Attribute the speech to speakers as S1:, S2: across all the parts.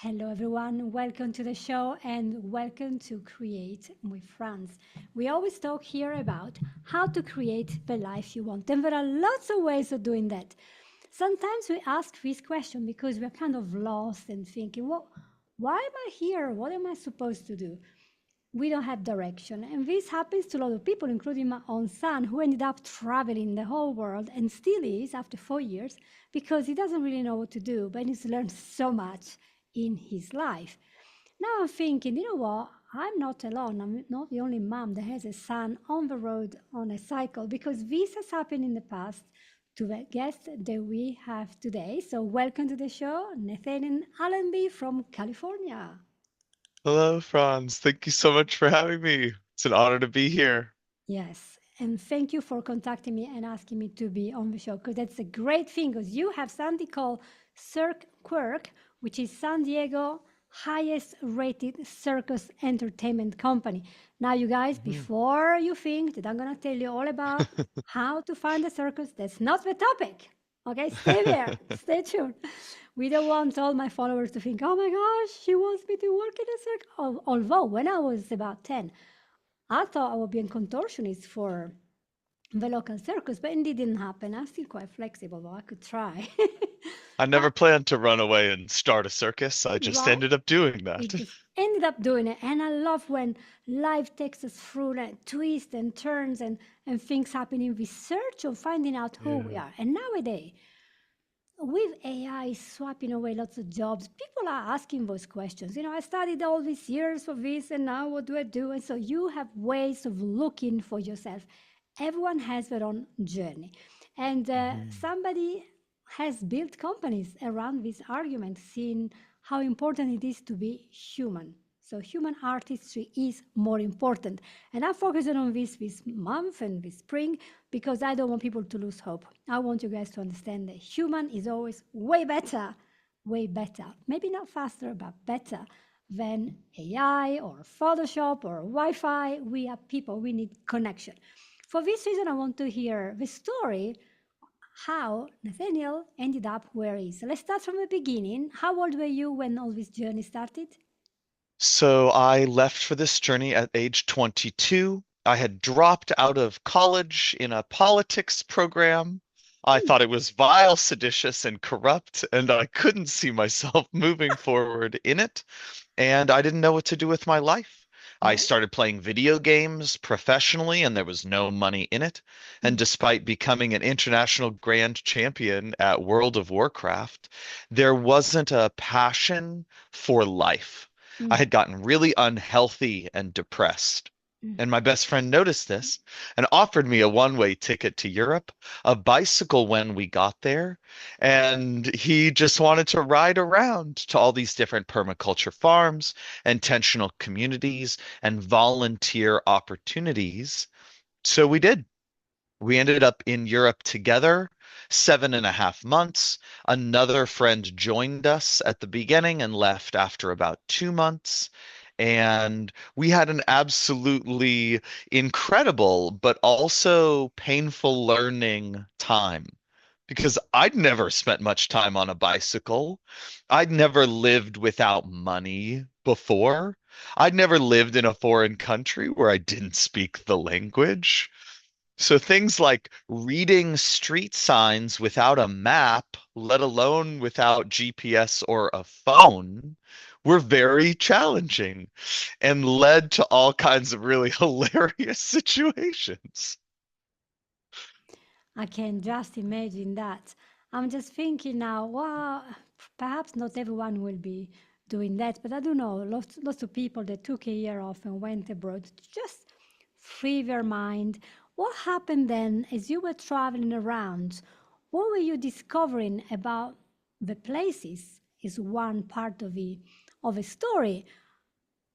S1: Hello, everyone. Welcome to the show and welcome to Create with Franz. We always talk here about how to create the life you want, and there are lots of ways of doing that. Sometimes we ask this question because we're kind of lost and thinking, well, why am I here? What am I supposed to do? We don't have direction. And this happens to a lot of people, including my own son, who ended up traveling the whole world and still is after 4 years because he doesn't really know what to do, but he's learned so much in his life. Now I'm thinking, you know what? I'm not alone. I'm not the only mom that has a son on the road on a cycle because this has happened in the past to the guest that we have today. So, welcome to the show, Nathaniel Allenby from California.
S2: Hello, Franz. Thank you so much for having me. It's an honor to be here.
S1: Yes, and thank you for contacting me and asking me to be on the show because that's a great thing because you have something called Cirque Quirk, which is San Diego highest rated circus entertainment company. Now, you guys,
S2: Mhm.
S1: before you think that I'm going to tell you all about how to find a circus, that's not the topic. Okay, stay there, stay tuned. We don't want all my followers to think, oh my gosh, she wants me to work in a circus. Although, when I was about 10, I thought I would be a contortionist for the local circus, but it didn't happen. I'm still quite flexible, but I could try.
S2: I
S1: Uh,
S2: never planned to run away and start a circus. I just
S1: right?
S2: ended up doing
S1: We
S2: that.
S1: just ended up doing it. And I love when life takes us through like twists and turns and things happen in research of finding out who we
S2: Yeah.
S1: are. And nowadays, with AI swapping away lots of jobs, people are asking those questions. You know, I studied all these years for this, and now what do I do? And so you have ways of looking for yourself. Everyone has their own journey. And
S2: Mhm.
S1: somebody has built companies around this argument, seeing how important it is to be human. So human artistry is more important. And I'm focusing on this month and this spring because I don't want people to lose hope. I want you guys to understand that human is always way better, way better. Maybe not faster, but better than AI or Photoshop or Wi Fi. We are people, we need connection. For this reason, I want to hear the story how Nathaniel ended up where he is. Let's start from the beginning. How old were you when all this journey started?
S2: So I left for this journey at age 22. I had dropped out of college in a politics program. I
S1: Hmm.
S2: thought it was vile, seditious, and corrupt, and I couldn't see myself moving forward in it. And I didn't know what to do with my life. I
S1: Right?
S2: started playing video games professionally, and there was no money in it. And
S1: Mm.
S2: despite becoming an international grand champion at World of Warcraft, there wasn't a passion for life. I
S1: Mm.
S2: had gotten really unhealthy and depressed.
S1: Mm.
S2: And my best friend noticed this and offered me a one-way ticket to Europe, a bicycle when we got there, and he just wanted to ride around to all these different permaculture farms, intentional communities, and volunteer opportunities. So we did. We ended up in Europe together, 7.5 months. Another friend joined us at the beginning and left after about 2 months. And we had an absolutely incredible, but also painful learning time because I'd never spent much time on a bicycle. I'd never lived without money before. I'd never lived in a foreign country where I didn't speak the language. So things like reading street signs without a map, let alone without GPS or a phone, were very challenging and led to all kinds of really hilarious situations.
S1: I can just imagine that. I'm just thinking now, well, perhaps not everyone will be doing that, but I do know lots of people that took a year off and went abroad to just free their mind. What happened then as you were traveling around? What were you discovering about the places? Is one part of a story,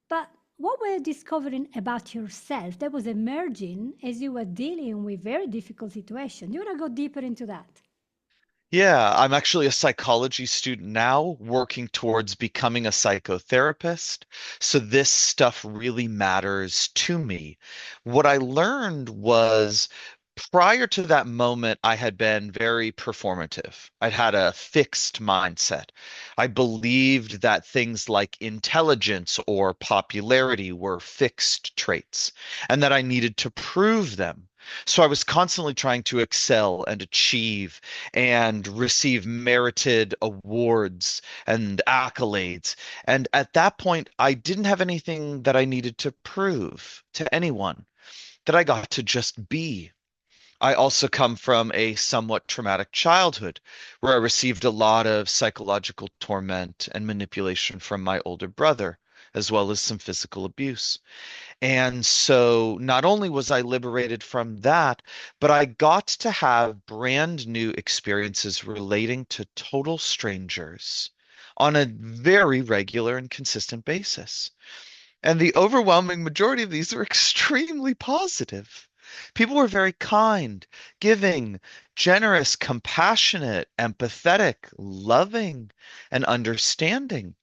S1: but what were you discovering about yourself that was emerging as you were dealing with very difficult situations? Do you want to go deeper into that?
S2: Yeah, I'm actually a psychology student now, working towards becoming a psychotherapist. So this stuff really matters to me. What I learned was Prior to that moment, I had been very performative. I'd had a fixed mindset. I believed that things like intelligence or popularity were fixed traits and that I needed to prove them. So I was constantly trying to excel and achieve and receive merited awards and accolades. And at that point, I didn't have anything that I needed to prove to anyone, that I got to just be. I also come from a somewhat traumatic childhood where I received a lot of psychological torment and manipulation from my older brother, as well as some physical abuse. And so not only was I liberated from that, but I got to have brand new experiences relating to total strangers on a very regular and consistent basis. And the overwhelming majority of these are extremely positive. People were very kind, giving, generous, compassionate, empathetic, loving, and understanding.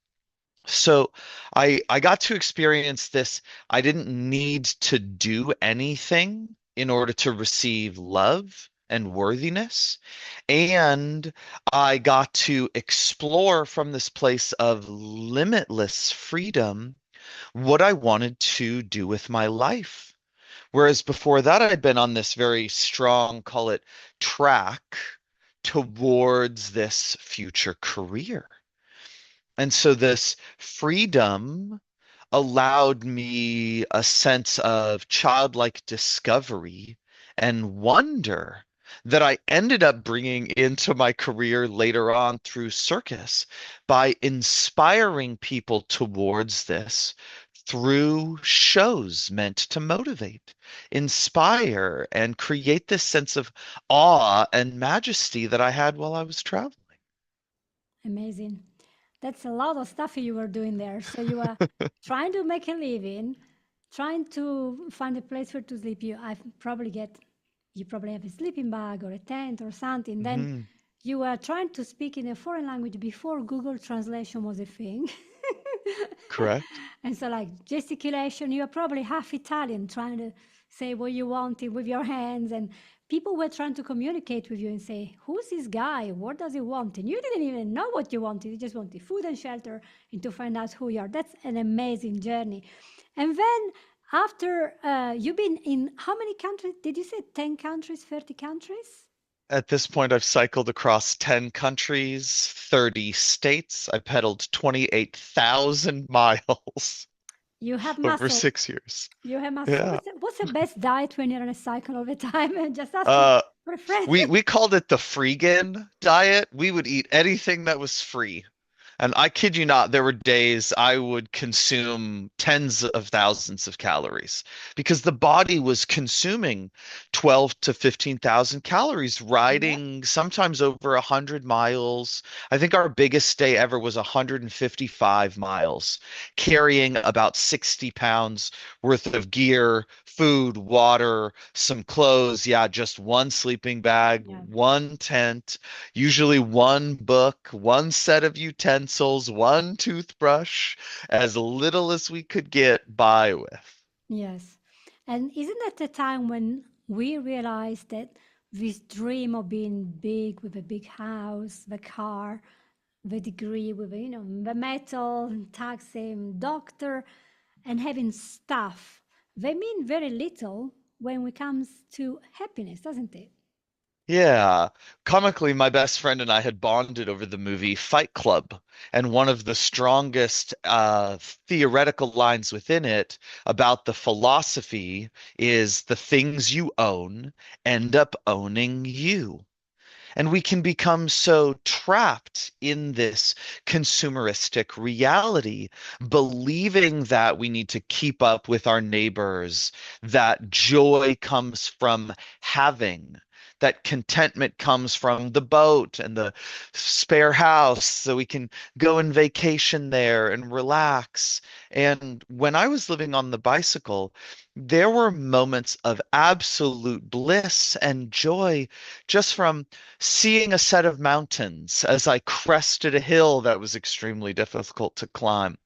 S2: So I got to experience this. I didn't need to do anything in order to receive love and worthiness. And I got to explore from this place of limitless freedom what I wanted to do with my life. Whereas before that, I'd been on this very strong, call it track towards this future career. And so this freedom allowed me a sense of childlike discovery and wonder that I ended up bringing into my career later on through circus by inspiring people towards this through shows meant to motivate, inspire, and create this sense of awe and majesty that I had while I was traveling.
S1: Amazing. That's a lot of stuff you were doing there. So you were trying to make a living, trying to find a place where to sleep. You probably have a sleeping bag or a tent or something. Then
S2: Mhm.
S1: you were trying to speak in a foreign language before Google Translation was a thing.
S2: Correct?
S1: And so, like gesticulation, you're probably half Italian, trying to say what you wanted with your hands. And people were trying to communicate with you and say, who's this guy? What does he want? And you didn't even know what you wanted. You just wanted food and shelter and to find out who you are. That's an amazing journey. And then after you've been in how many countries? Did you say 10 countries, 30 countries?
S2: At this point, I've cycled across 10 countries, 30 states. I pedaled 28,000 miles
S1: You have
S2: over
S1: muscle.
S2: 6 years.
S1: You have muscle.
S2: Yeah.
S1: What's the best diet when you're on a cycle all the time? And just asking
S2: Uh,
S1: for a friend.
S2: we called it the freegan diet. We would eat anything that was free. And I kid you not, there were days I would consume tens of thousands of calories because the body was consuming 12 to 15,000 calories,
S1: Yeah.
S2: riding sometimes over 100 miles. I think our biggest day ever was 155 miles, carrying about 60 pounds worth of gear, food, water, some clothes. Yeah, just one sleeping bag,
S1: Yeah.
S2: one tent, usually one book, one set of utensils, one toothbrush, as little as we could get by with.
S1: Yes. And isn't that the time when we realized that this dream of being big with a big house, the car, the degree with, the metal, taxi, doctor, and having stuff, they mean very little when it comes to happiness, doesn't it?
S2: Yeah. Comically, my best friend and I had bonded over the movie Fight Club, and one of the strongest theoretical lines within it about the philosophy is the things you own end up owning you. And we can become so trapped in this consumeristic reality, believing that we need to keep up with our neighbors, that joy comes from having, that contentment comes from the boat and the spare house, so we can go and vacation there and relax. And when I was living on the bicycle, there were moments of absolute bliss and joy just from seeing a set of mountains as I crested a hill that was extremely difficult to climb,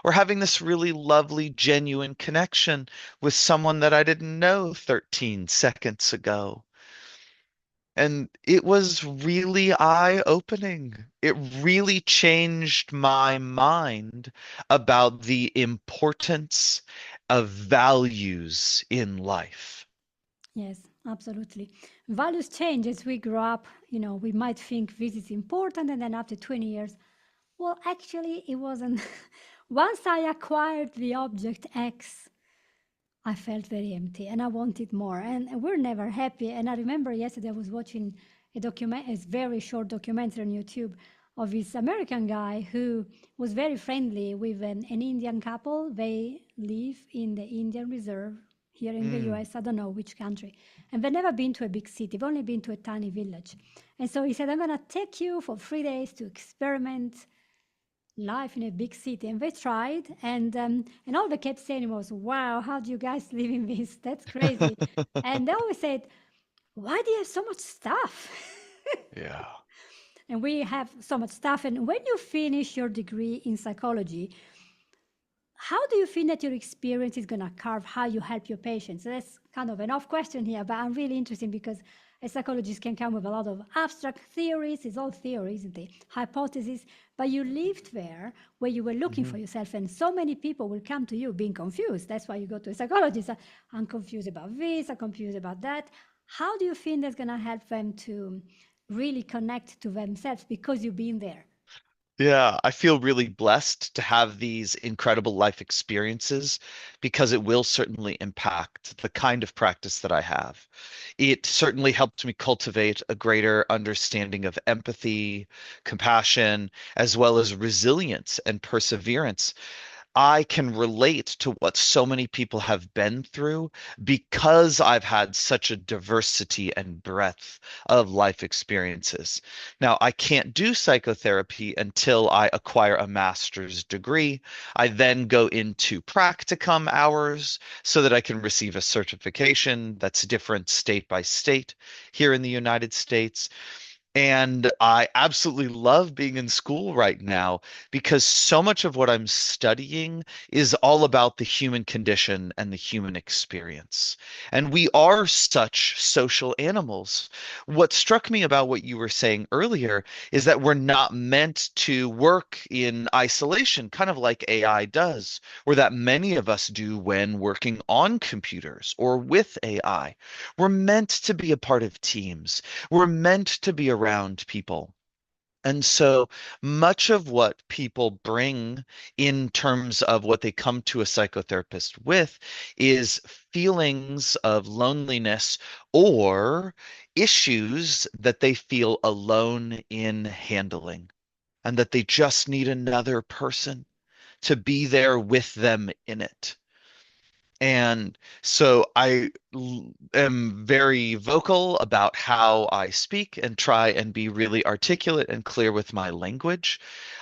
S2: or having this really lovely, genuine connection with someone that I didn't know 13 seconds ago. And it was really eye-opening. It really changed my mind about the importance of values in life.
S1: Yes, absolutely. Values change as we grow up. We might think this is important, and then after 20 years, well, actually, it wasn't. Once I acquired the object X, I felt very empty and I wanted more. And we're never happy. And I remember yesterday I was watching a very short documentary on YouTube of this American guy who was very friendly with an Indian couple. They live in the Indian Reserve here in the
S2: Mm.
S1: US. I don't know which country. And they've never been to a big city. They've only been to a tiny village. And so he said, I'm going to take you for 3 days to experiment life in a big city. And they tried, and all they kept saying was, wow, how do you guys live in this? That's crazy. And they always said, why do you have so much stuff?
S2: Yeah.
S1: And we have so much stuff. And when you finish your degree in psychology, how do you think that your experience is going to carve how you help your patients? So that's kind of an off question here, but I'm really interested because a psychologist can come with a lot of abstract theories. It's all theory, isn't it? Hypotheses. But you lived there where you were looking
S2: Mhm.
S1: for yourself, and so many people will come to you being confused. That's why you go to a psychologist. I'm confused about this, I'm confused about that. How do you think that's going to help them to really connect to themselves because you've been there?
S2: Yeah, I feel really blessed to have these incredible life experiences because it will certainly impact the kind of practice that I have. It certainly helped me cultivate a greater understanding of empathy, compassion, as well as resilience and perseverance. I can relate to what so many people have been through because I've had such a diversity and breadth of life experiences. Now, I can't do psychotherapy until I acquire a master's degree. I then go into practicum hours so that I can receive a certification that's different state by state here in the United States. And I absolutely love being in school right now because so much of what I'm studying is all about the human condition and the human experience. And we are such social animals. What struck me about what you were saying earlier is that we're not meant to work in isolation, kind of like AI does, or that many of us do when working on computers or with AI. We're meant to be a part of teams. We're meant to be around people. And so much of what people bring in terms of what they come to a psychotherapist with is feelings of loneliness or issues that they feel alone in handling, and that they just need another person to be there with them in it. And so am very vocal about how I speak and try and be really articulate and clear with my language.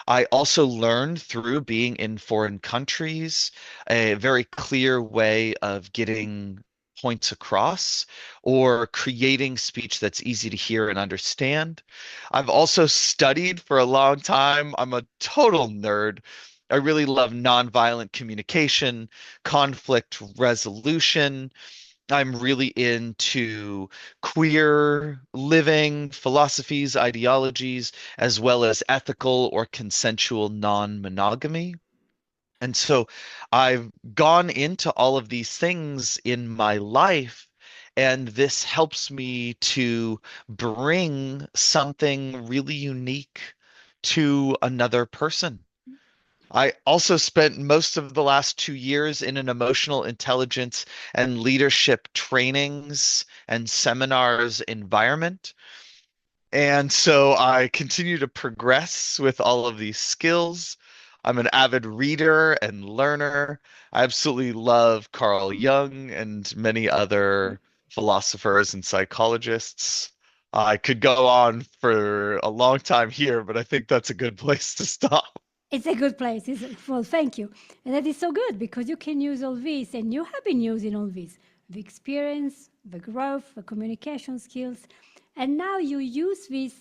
S2: I also learned through being in foreign countries a very clear way of getting points across or creating speech that's easy to hear and understand. I've also studied for a long time. I'm a total nerd. I really love nonviolent communication, conflict resolution. I'm really into queer living philosophies, ideologies, as well as ethical or consensual non-monogamy. And so I've gone into all of these things in my life, and this helps me to bring something really unique to another person. I also spent most of the last 2 years in an emotional intelligence and leadership trainings and seminars environment. And so I continue to progress with all of these skills. I'm an avid reader and learner. I absolutely love Carl Jung and many other philosophers and psychologists. I could go on for a long time here, but I think that's a good place to stop.
S1: It's a good place. Well, thank you. And that is so good because you can use all these, and you have been using all these the experience, the growth, the communication skills. And now you use this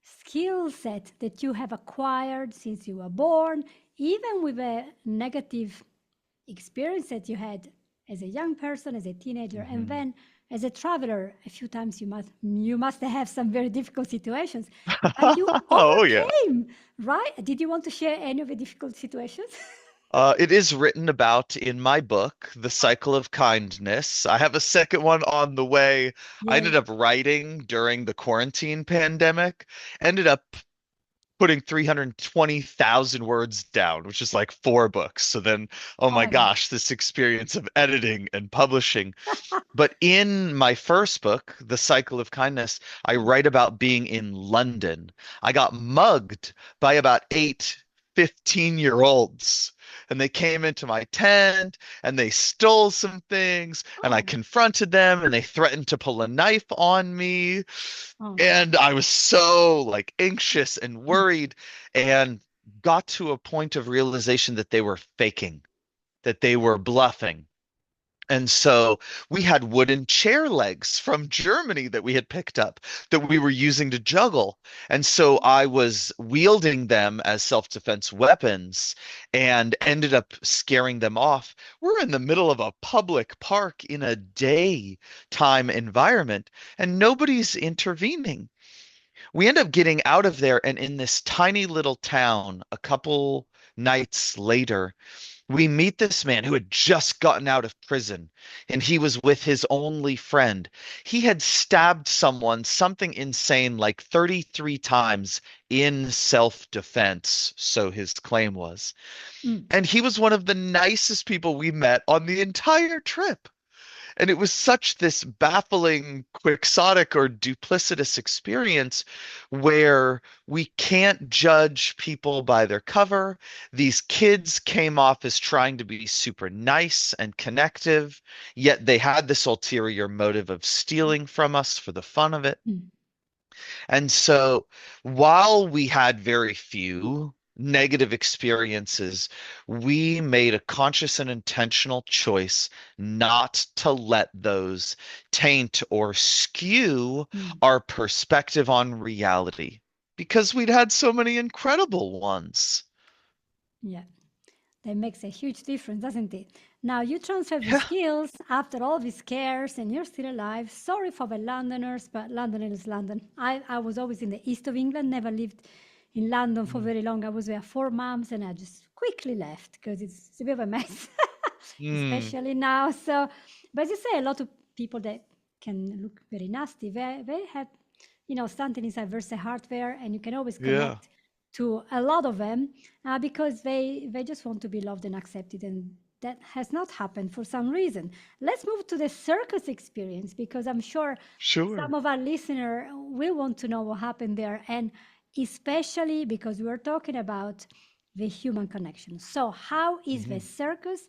S1: skill set that you have acquired since you were born, even with a negative experience that you had as a young person, as a teenager, and
S2: Mhm.
S1: then as a traveler. A few times you must have some very difficult situations, but you
S2: Oh yeah.
S1: overcame, right? Did you want to share any of the difficult situations?
S2: It is written about in my book, The Cycle of Kindness. I have a second one on the way. I
S1: Yeah.
S2: ended up writing during the quarantine pandemic, ended up putting 320,000 words down, which is like 4 books. So then, oh
S1: Oh
S2: my
S1: my gosh.
S2: gosh, this experience of editing and publishing. But in my first book, The Cycle of Kindness, I write about being in London. I got mugged by about 8 15-year-olds. And they came into my tent and they stole some things. And I
S1: Oh,
S2: confronted them and they threatened to pull a knife on me.
S1: oh.
S2: And I was so like anxious and
S1: Mm.
S2: worried and got to a point of realization that they were faking, that they were bluffing. And so we had wooden chair legs from Germany that we had picked up that we were using to juggle. And so I was wielding them as self-defense weapons and ended up scaring them off. We're in the middle of a public park in a daytime environment, and nobody's intervening. We end up getting out of there, and in this tiny little town, a couple nights later, we meet this man who had just gotten out of prison, and he was with his only friend. He had stabbed someone, something insane, like 33 times in self-defense, so his claim was.
S1: Mm.
S2: And he was one of the nicest people we met on the entire trip. And it was such this baffling, quixotic, or duplicitous experience where we can't judge people by their cover. These kids came off as trying to be super nice and connective, yet they had this ulterior motive of stealing from us for the fun of it.
S1: Mm.
S2: And so while we had very few negative experiences, we made a conscious and intentional choice not to let those taint or skew
S1: Mm.
S2: our perspective on reality because we'd had so many incredible ones.
S1: Yeah. That makes a huge difference, doesn't it? Now you transfer the
S2: Yeah.
S1: skills after all these cares and you're still alive. Sorry for the Londoners, but London is London. I was always in the east of England, never lived in London for
S2: Mm.
S1: very long. I was there 4 months and I just quickly left because it's a bit of a mess,
S2: Mm.
S1: especially now. So, but as you say, a lot of people that can look very nasty, they have, something inside versus hardware, and you can always
S2: Yeah.
S1: connect to a lot of them because they just want to be loved and accepted, and that has not happened for some reason. Let's move to the circus experience because I'm sure some
S2: Sure.
S1: of our listener will want to know what happened there, and especially because we're talking about the human connection. So how is the
S2: Mhm.
S1: circus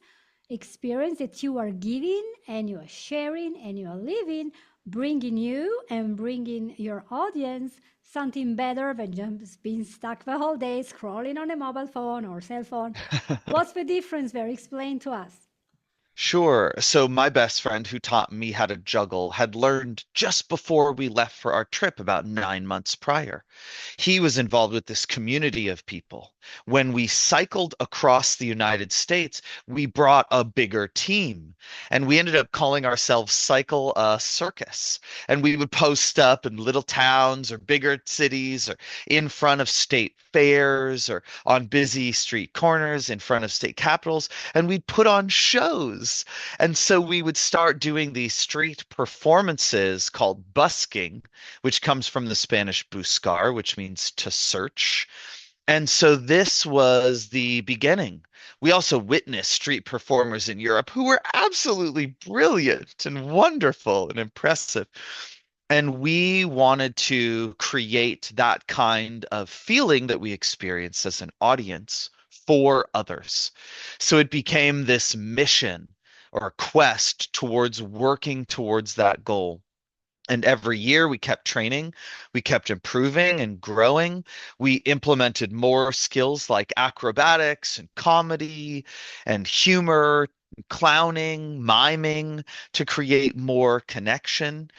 S1: experience that you are giving and you are sharing and you are living bringing you and bringing your audience something better than just being stuck the whole day scrolling on a mobile phone or cell phone? What's the difference there? Explain to us.
S2: Sure. So my best friend who taught me how to juggle had learned just before we left for our trip about 9 months prior. He was involved with this community of people. When we cycled across the United States, we brought a bigger team and we ended up calling ourselves Cycle Circus. And we would post up in little towns or bigger cities or in front of state fairs or on busy street corners in front of state capitals, and we'd put on shows. And so we would start doing these street performances called busking, which comes from the Spanish buscar, which means to search. And so this was the beginning. We also witnessed street performers in Europe who were absolutely brilliant and wonderful and impressive. And we wanted to create that kind of feeling that we experienced as an audience for others. So it became this mission. or a quest towards working towards that goal. And every year we kept training, we kept improving and growing. We implemented more skills like acrobatics and comedy and humor, clowning, miming to create more connection.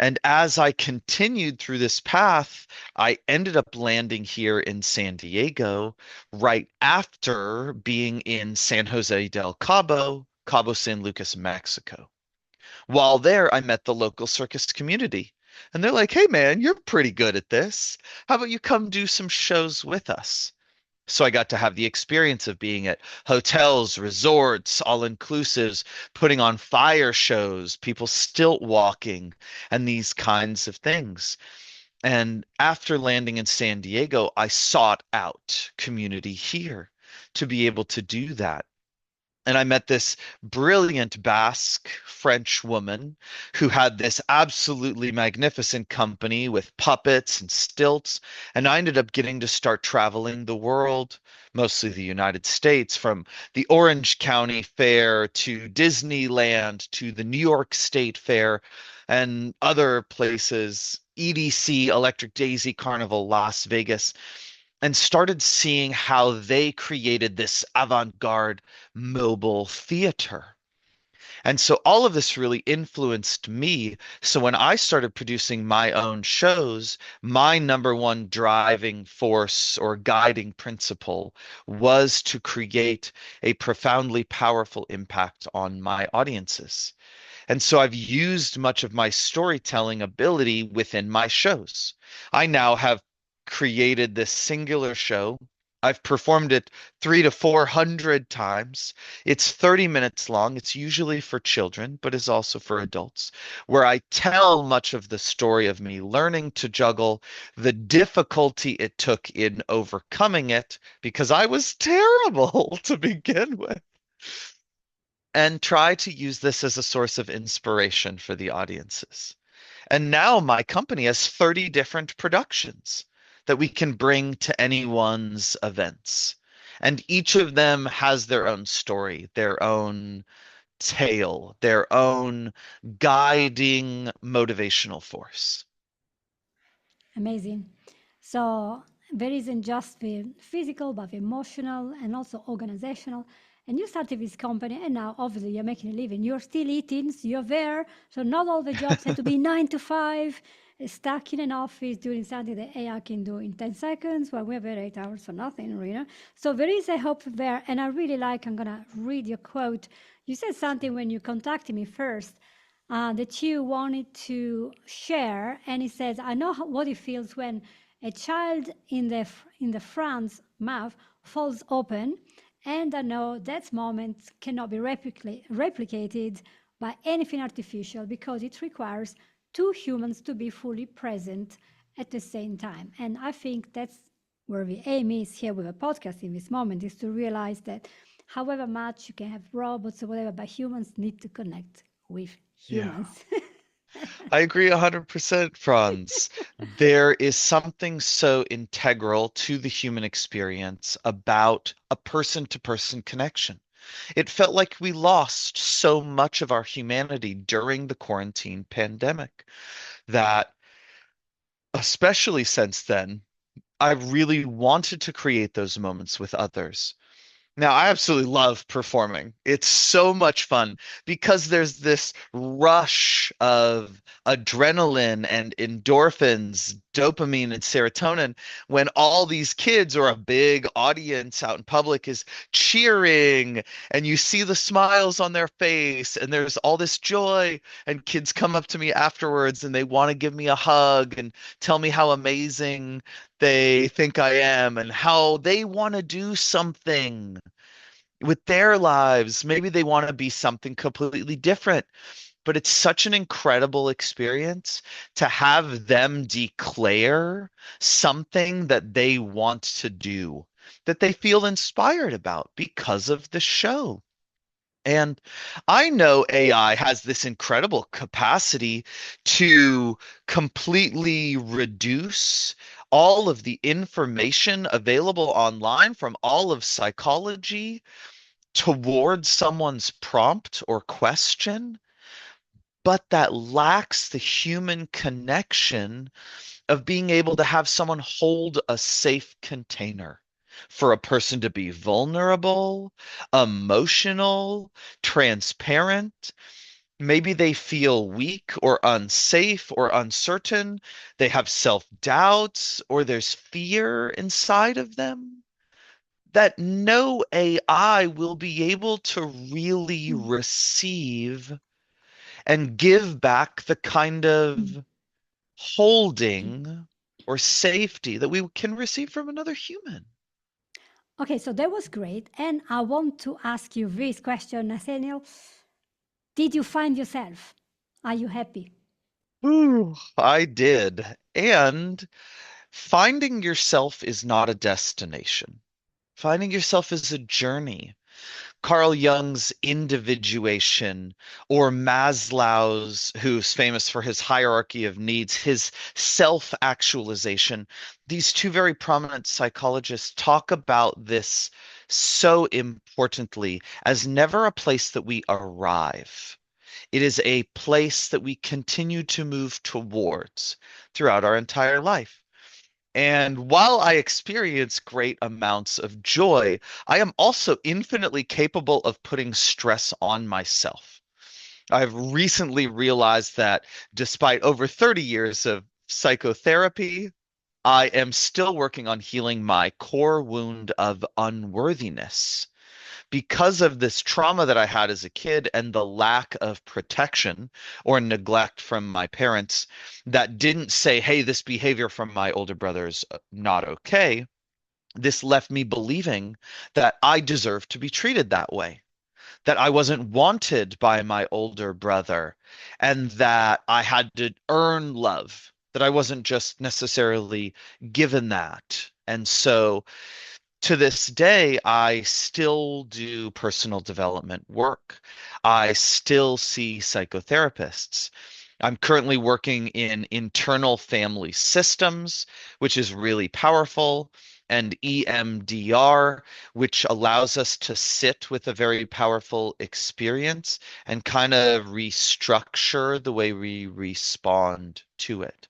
S2: And as I continued through this path, I ended up landing here in San Diego right after being in San Jose del Cabo, Cabo San Lucas, Mexico. While there, I met the local circus community. And they're like, hey, man, you're pretty good at this. How about you come do some shows with us? So I got to have the experience of being at hotels, resorts, all inclusives, putting on fire shows, people stilt walking, and these kinds of things. And after landing in San Diego, I sought out community here to be able to do that. And I met this brilliant Basque French woman who had this absolutely magnificent company with puppets and stilts. And I ended up getting to start traveling the world, mostly the United States, from the Orange County Fair to Disneyland to the New York State Fair and other places, EDC, Electric Daisy Carnival, Las Vegas, and started seeing how they created this avant-garde mobile theater. And so all of this really influenced me. So when I started producing my own shows, my number one driving force or guiding principle was to create a profoundly powerful impact on my audiences. And so I've used much of my storytelling ability within my shows. I now have created this singular show. I've performed it 300 to 400 times. It's 30 minutes long. It's usually for children, but is also for adults, where I tell much of the story of me learning to juggle, the difficulty it took in overcoming it, because I was terrible to begin with, and try to use this as a source of inspiration for the audiences. And now my company has 30 different productions that we can bring to anyone's events. And each of them has their own story, their own tale, their own guiding motivational force.
S1: Amazing. So there isn't just the physical, but the emotional and also organizational. And you started this company, and now obviously you're making a living. You're still eating, so you're there. So not all the jobs have to be 9 to 5, stuck in an office doing something that AI can do in 10 seconds, while we're there 8 hours for nothing, really. So there is a hope there. And I really like, I'm going to read your quote. You said something when you contacted me first that you wanted to share, and he says, "I know what it feels when a child in the Franz mouth falls open, and I know that moment cannot be replicated by anything artificial because it requires two humans to be fully present at the same time." And I think that's where the aim is here with a podcast in this moment, is to realize that however much you can have robots or whatever, but humans need to connect with
S2: Yeah.
S1: humans.
S2: I agree 100%, Franz. There is something so integral to the human experience about a person-to-person connection. It felt like we lost so much of our humanity during the quarantine pandemic that, especially since then, I really wanted to create those moments with others. Now, I absolutely love performing. It's so much fun because there's this rush of adrenaline and endorphins, dopamine and serotonin when all these kids or a big audience out in public is cheering and you see the smiles on their face and there's all this joy, and kids come up to me afterwards and they want to give me a hug and tell me how amazing they think I am and how they want to do something with their lives. Maybe they want to be something completely different, but it's such an incredible experience to have them declare something that they want to do, that they feel inspired about because of the show. And I know AI has this incredible capacity to completely reduce all of the information available online from all of psychology towards someone's prompt or question, but that lacks the human connection of being able to have someone hold a safe container for a person to be vulnerable, emotional, transparent. Maybe they feel weak or unsafe or uncertain. They have self-doubts or there's fear inside of them that no AI will be able to really
S1: Mm,
S2: receive and give back the kind
S1: mm.
S2: of holding or safety that we can receive from another human.
S1: Okay, so that was great. And I want to ask you this question, Nathaniel. Did you find yourself? Are you happy?
S2: Ooh, I did. And finding yourself is not a destination. Finding yourself is a journey. Carl Jung's individuation, or Maslow's, who's famous for his hierarchy of needs, his self-actualization. These two very prominent psychologists talk about this so importantly as never a place that we arrive. It is a place that we continue to move towards throughout our entire life. And while I experience great amounts of joy, I am also infinitely capable of putting stress on myself. I've recently realized that despite over 30 years of psychotherapy, I am still working on healing my core wound of unworthiness because of this trauma that I had as a kid and the lack of protection or neglect from my parents that didn't say, hey, this behavior from my older brother is not okay. This left me believing that I deserved to be treated that way, that I wasn't wanted by my older brother, and that I had to earn love, that I wasn't just necessarily given that. And so to this day, I still do personal development work. I still see psychotherapists. I'm currently working in internal family systems, which is really powerful, and EMDR, which allows us to sit with a very powerful experience and kind of restructure the way we respond to it.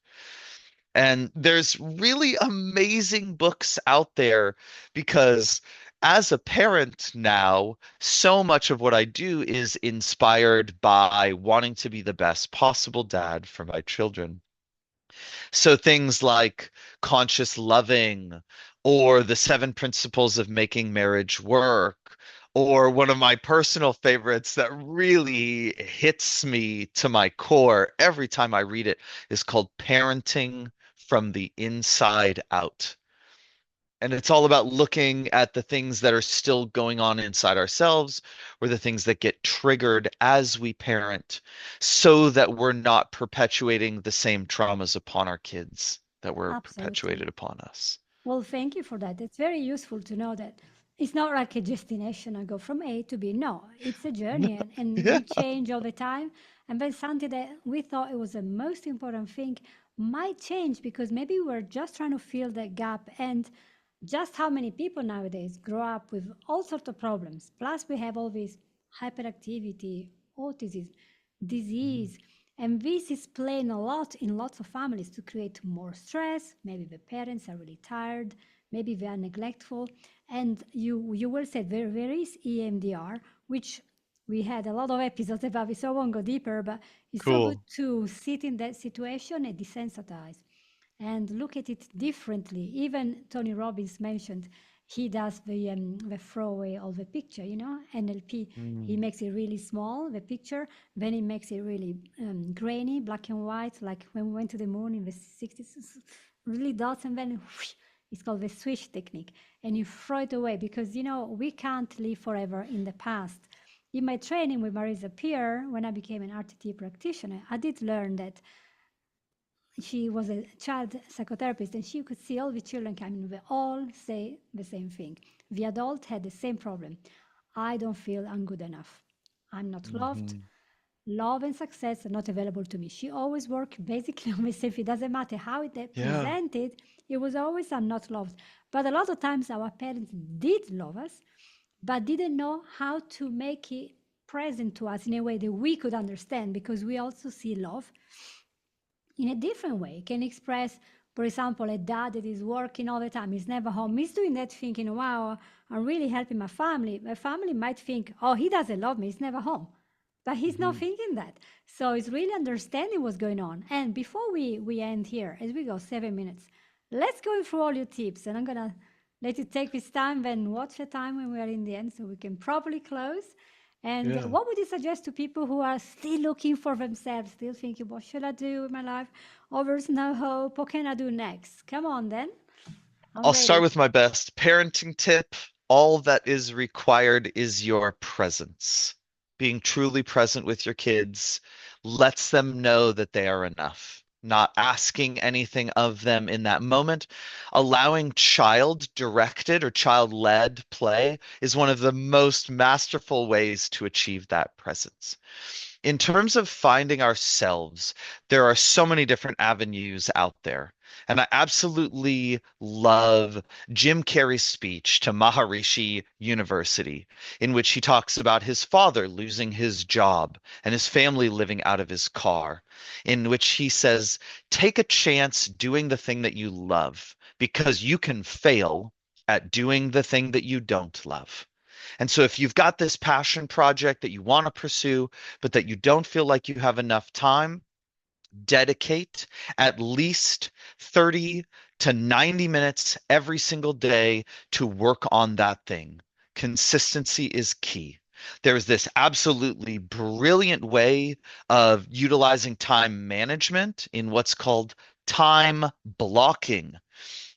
S2: And there's really amazing books out there because as a parent now, so much of what I do is inspired by wanting to be the best possible dad for my children. So things like conscious loving or the seven principles of making marriage work. Or one of my personal favorites that really hits me to my core every time I read it is called Parenting from the Inside Out. And it's all about looking at the things that are still going on inside ourselves or the things that get triggered as we parent so that we're not perpetuating the same traumas upon our kids that were
S1: Absolutely.
S2: perpetuated upon us.
S1: Well, thank you for that. It's very useful to know that it's not like a destination. I go from A to B. No, it's a journey and
S2: Yeah.
S1: we change all the time. And then something that we thought it was the most important thing might change because maybe we're just trying to fill that gap. And just how many people nowadays grow up with all sorts of problems. Plus, we have all this hyperactivity, autism, disease, and this is playing a lot in lots of families to create more stress. Maybe the parents are really tired, maybe they are neglectful. And you will say there is EMDR, which we had a lot of episodes about it, so I won't go deeper, but it's so good
S2: Cool.
S1: to sit in that situation and desensitize and look at it differently. Even Tony Robbins mentioned he does the throwaway of the picture, NLP. He
S2: Mm.
S1: makes it really small, the picture, then he makes it really grainy, black and white, like when we went to the moon in the 60s, really dots, and then whoosh, it's called the swish technique. And you throw it away because, we can't live forever in the past. In my training with Marisa Peer, when I became an RTT practitioner, I did learn that she was a child psychotherapist and she could see all the children coming. They all say the same thing. The adult had the same problem. I don't feel I'm good enough. I'm not loved.
S2: Mhm.
S1: Love and success are not available to me. She always worked basically on the same thing. It doesn't matter how it
S2: Yeah.
S1: presented, it was always I'm not loved. But a lot of times our parents did love us, but didn't know how to make it present to us in a way that we could understand, because we also see love in a different way. Can express, for example, a dad that is working all the time, he's never home, he's doing that thinking, wow, I'm really helping my family. My family might think, oh, he doesn't love me, he's never home. But he's not
S2: Mhm.
S1: thinking that. So it's really understanding what's going on. And before we end here, as we go 7 minutes, let's go through all your tips. And I'm going to let you take this time, then watch the time when we are in the end so we can properly close. And
S2: Yeah.
S1: what would you suggest to people who are still looking for themselves, still thinking, what should I do with my life? Oh, there's no hope. What can I do next? Come on, then. I'm
S2: I'll start
S1: ready.
S2: with my best parenting tip. All that is required is your presence. Being truly present with your kids lets them know that they are enough. Not asking anything of them in that moment. Allowing child-directed or child-led play is one of the most masterful ways to achieve that presence. In terms of finding ourselves, there are so many different avenues out there. And I absolutely love Jim Carrey's speech to Maharishi University, in which he talks about his father losing his job and his family living out of his car, in which he says, take a chance doing the thing that you love because you can fail at doing the thing that you don't love. And so if you've got this passion project that you want to pursue, but that you don't feel like you have enough time, dedicate at least 30 to 90 minutes every single day to work on that thing. Consistency is key. There's this absolutely brilliant way of utilizing time management in what's called time blocking,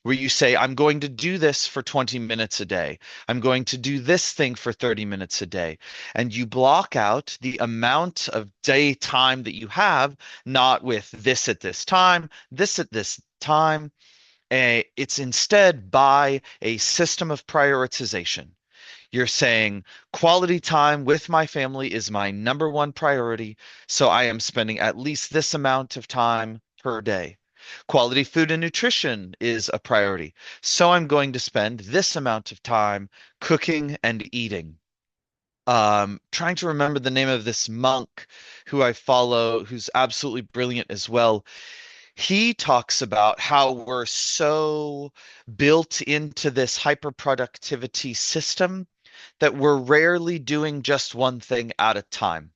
S2: where you say, I'm going to do this for 20 minutes a day. I'm going to do this thing for 30 minutes a day. And you block out the amount of day time that you have, not with this at this time, this at this time. It's instead by a system of prioritization. You're saying quality time with my family is my number one priority, so I am spending at least this amount of time per day. Quality food and nutrition is a priority, so I'm going to spend this amount of time cooking and eating. Trying to remember the name of this monk who I follow, who's absolutely brilliant as well. He talks about how we're so built into this hyper productivity system that we're rarely doing just one thing at a time.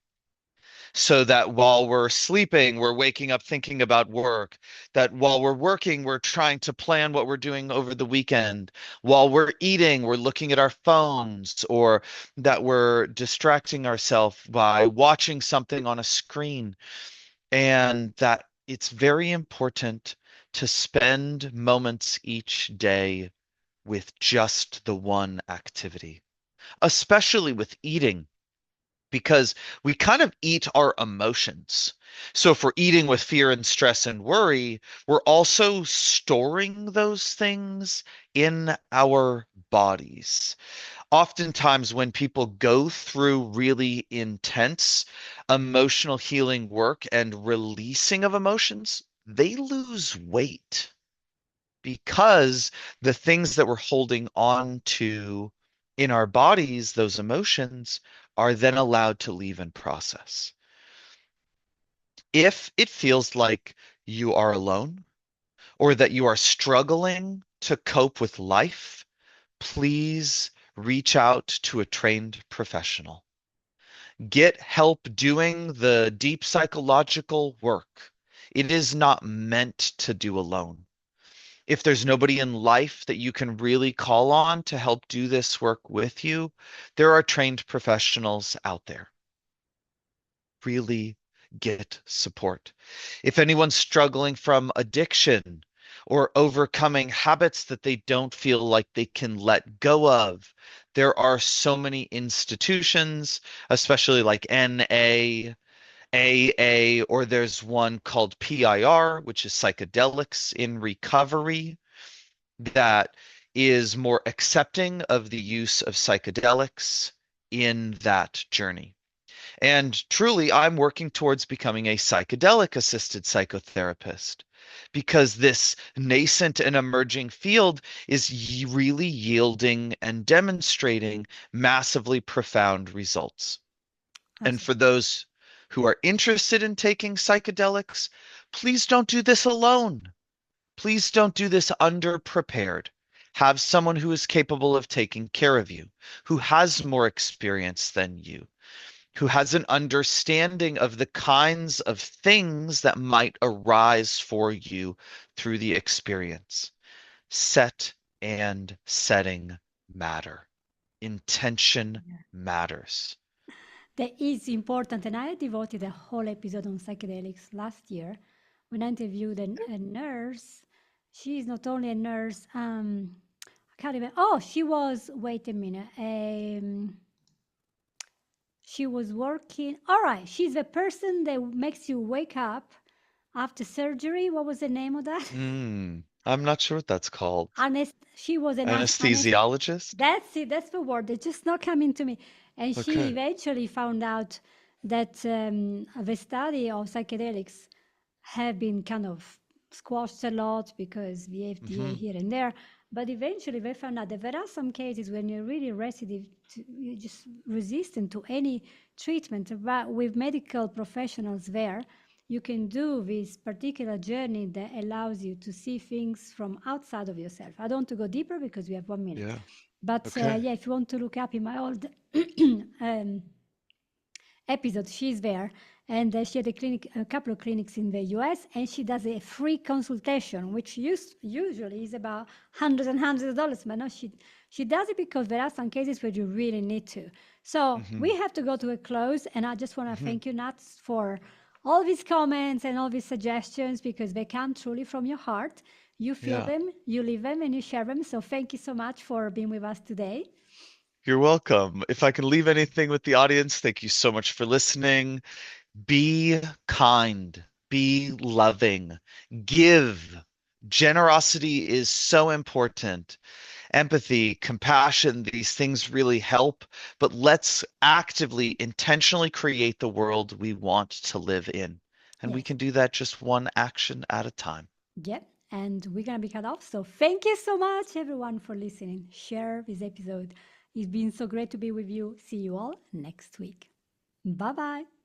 S2: So that while we're sleeping, we're waking up thinking about work. That while we're working, we're trying to plan what we're doing over the weekend. While we're eating, we're looking at our phones, or that we're distracting ourselves by watching something on a screen. And that it's very important to spend moments each day with just the one activity, especially with eating, because we kind of eat our emotions. So if we're eating with fear and stress and worry, we're also storing those things in our bodies. Oftentimes, when people go through really intense emotional healing work and releasing of emotions, they lose weight because the things that we're holding on to in our bodies, those emotions, are then allowed to leave and process. If it feels like you are alone or that you are struggling to cope with life, please reach out to a trained professional. Get help doing the deep psychological work. It is not meant to do alone. If there's nobody in life that you can really call on to help do this work with you, there are trained professionals out there. Really get support. If anyone's struggling from addiction or overcoming habits that they don't feel like they can let go of, there are so many institutions, especially like NA, AA, or there's one called PIR, which is Psychedelics in Recovery, that is more accepting of the use of psychedelics in that journey. And truly, I'm working towards becoming a psychedelic assisted psychotherapist. because this nascent and emerging field is really yielding and demonstrating massively profound results. And for
S1: Absolutely.
S2: those who are interested in taking psychedelics, please don't do this alone. Please don't do this underprepared. Have someone who is capable of taking care of you, who has more experience than you, who has an understanding of the kinds of things that might arise for you through the experience. Set and setting matter. Intention matters.
S1: That is important. And I devoted a whole episode on psychedelics last year when I interviewed a nurse. She is not only a nurse, I can't remember. Oh, she was, wait a minute. She was working. All right. She's the person that makes you wake up after surgery. What was the name of that?
S2: I'm not sure what that's called.
S1: She was an
S2: Anesthesiologist?
S1: that's it. That's the word. It's just not coming to me. And she
S2: Okay.
S1: eventually found out that the study of psychedelics have been kind of squashed a lot because the FDA
S2: Hmm.
S1: here and there. But eventually, they found out that there are some cases when you're really you're just resistant to any treatment. But with medical professionals there, you can do this particular journey that allows you to see things from outside of yourself. I don't want to go deeper because we have 1 minute.
S2: Yeah.
S1: But
S2: Okay.
S1: yeah, if you want to look up in my old um, episode, she's there. And she had a couple of clinics in the US, and she does a free consultation, which usually is about hundreds and hundreds of dollars. But no, she does it because there are some cases where you really need to. So
S2: Hmm.
S1: we have to go to a close, and I just want to
S2: Hmm.
S1: thank you, Nats, for all these comments and all these suggestions because they come truly from your heart. You feel
S2: Yeah.
S1: them, you live them, and you share them. So thank you so much for being with us today.
S2: You're welcome. If I can leave anything with the audience, thank you so much for listening. Be kind, be loving, give. Generosity is so important. Empathy, compassion, these things really help, but let's actively, intentionally create the world we want to live in. And we
S1: Yes.
S2: can do that just one action at a time.
S1: Yep. And we're going to be cut off. So thank you so much, everyone, for listening. Share this episode. It's been so great to be with you. See you all next week. Bye bye.